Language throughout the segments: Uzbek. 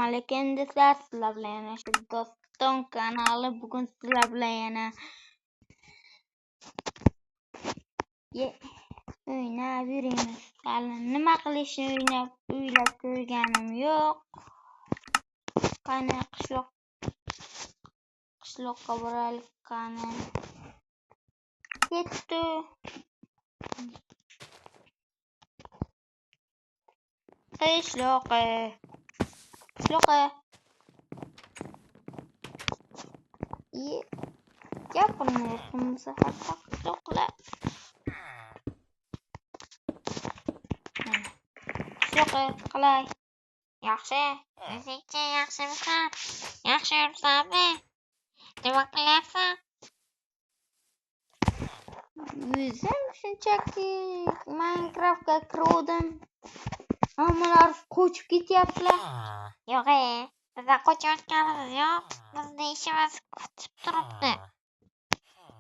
Assalomu do'stlar, sizlar bilan yana shu Doston kanali. Bugun sizlar bilan yana o'ynab yuramiz. Hali nima qilishni o'ylab ko'rganim yo'q. Qani qishloqqa boraylik. Qani ketdi. Qishloqqa. Gapirmayapman bu safar qishloqlar. Qishloqqa qalay? Yaxshi. O'zingchi yaxshimisan? Yaxshi yuribsanmi? Nima qilyapsan? O'zim shunchaki Minecraftga kirdim. Hammalar qochib ketyaptilar. Yo'q, bizlar qochayotganimiz yo'q. Bizni ishimiz kutib turibdi.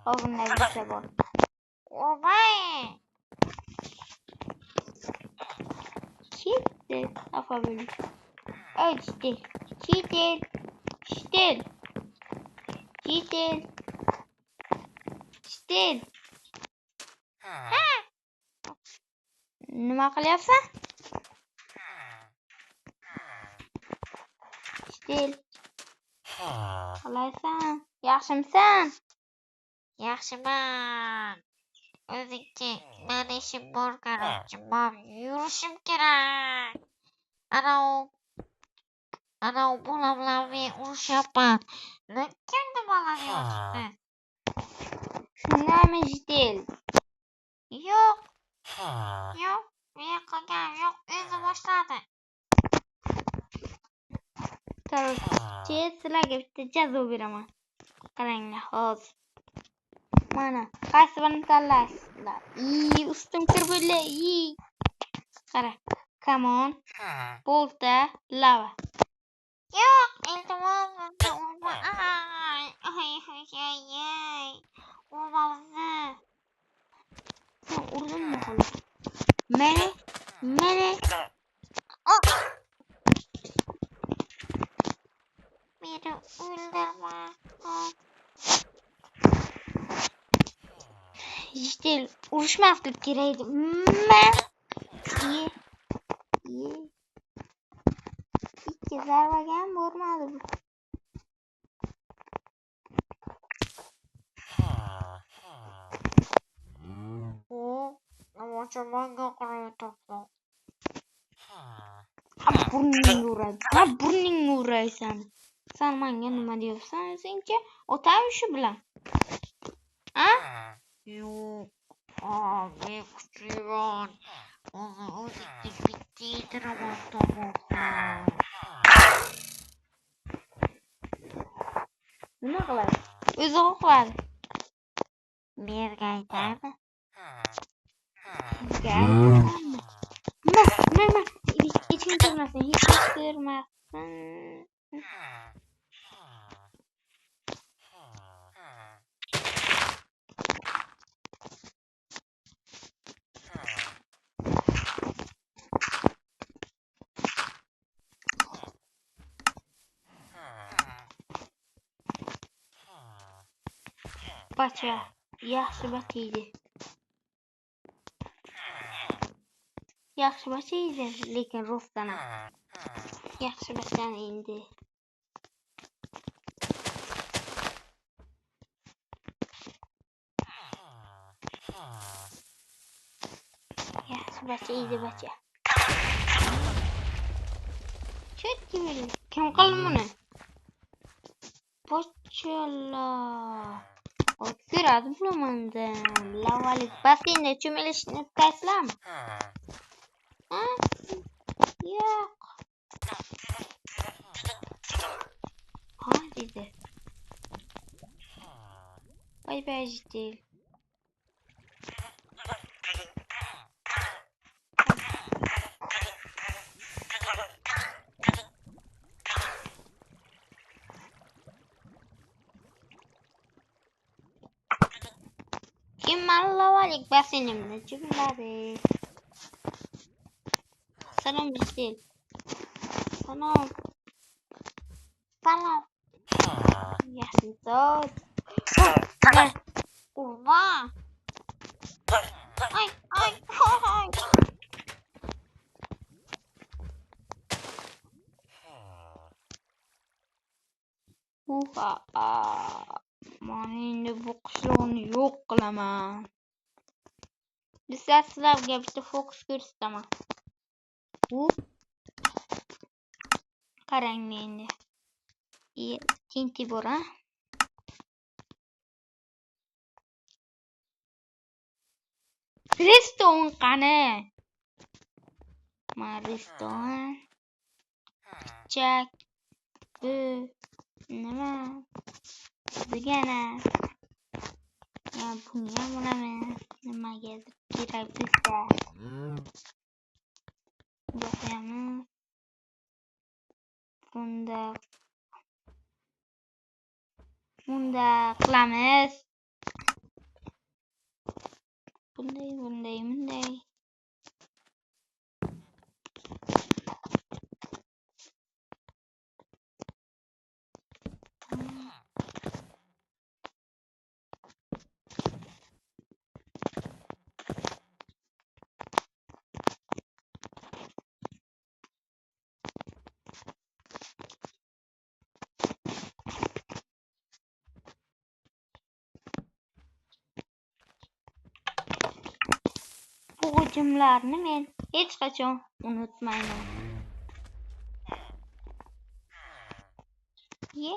Bunday bo'lsa bor. Voy! Ketdi, xafa bo'lib. Chitel. Nima qilyapsan? Chitel. Qalaysan? Yaxshimisan? Yaxshiman. O'zingchi, meni ishim bor qarorchi. Men yurishim kerak. Ana bola bilan men urushyapman. Kimni bolani yo'qdi? Shundaymi, Chitel? Yo'q. Men qilganim yo'q. O'zi boshladi. Sizlarga bitta jazo beraman. Qaranglar hozir. Mana, qaysi birini tanlaysizlar? Ustim kiribdi. Qara. Come on. Bolta, lava. Yo'q, iltimos, urma. Ay. Urma bizni. Sen urdingmi hali? Meni. Meni o'ldirma. İşte uğraşmaslık gereğiydi. İki zarbagan vurmadı bu. Ama çabanga qarayapsan. Burningga uraysan. Sen menga nima deyapsan o'zingcha? O'tami shu bilan. Yo'q. Men kuchliman. O'zingni bitta yediraman tomoqqa. Nima qiladi? O'zi qo'yadi. Merga aytadi. Nima? Iching kirmasin, hech kirmasin. Bacha, yaxshi bachaydi. Lekin rostdan ham. Yaxshi bachani endi. Yaxshi bacha. Chetki meni. Kim qildi buni? Bachalar. Ko'radi bulamanda. Lavalik basseynda cho'milishni istaysizlarmi? Yo'q. Dedi. Bay Chitel. Kim lavalik basseynimda cho'miladi. Salom Chitel. Salom. Balam. Yasizot. Urma. Ay, ay, ay. Men endi bu qishloqni yo'q qilaman. Sizlarga bitta fokus ko'rsataman. Qarang endi. Tinti bor, ha? Restoran qani? Mana restoran. Pichak. Bu nima? Degana. Ya buni ham olaman. Nimagadir kerak bizga. Boqamiz. Bunda qilamiz. Bunday. Bu hujumlarni men hech qachon unutmayman. Ye.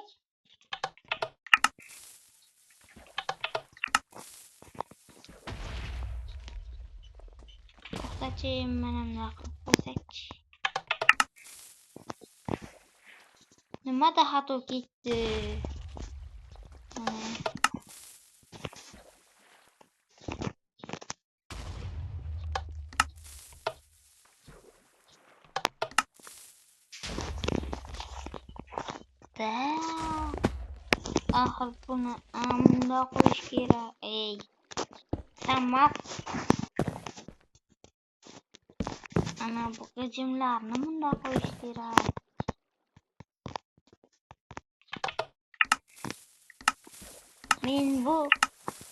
To'xtachi, mana bunaqa qo'ysak. Nimada xato ketdi? Axir buni amda qo'yish kerak. Ey. Tamam. Ana bu g'ijimlarni bunda qo'yish kerak. Men bu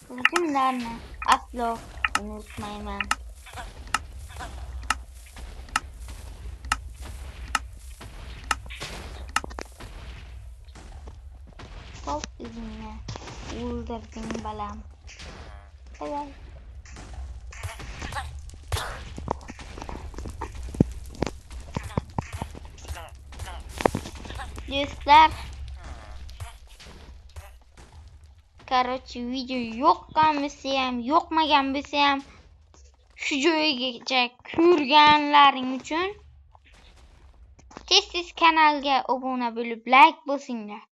g'ijimlarni aslo unutmayman. Hop, izimni o'ldirding balam. Voy. Do'stlar, короче, video yo'qmagan bo'lsa ham shu joygacha ko'rganlaring uchun tez kanalga obuna bo'lib like bosinglar.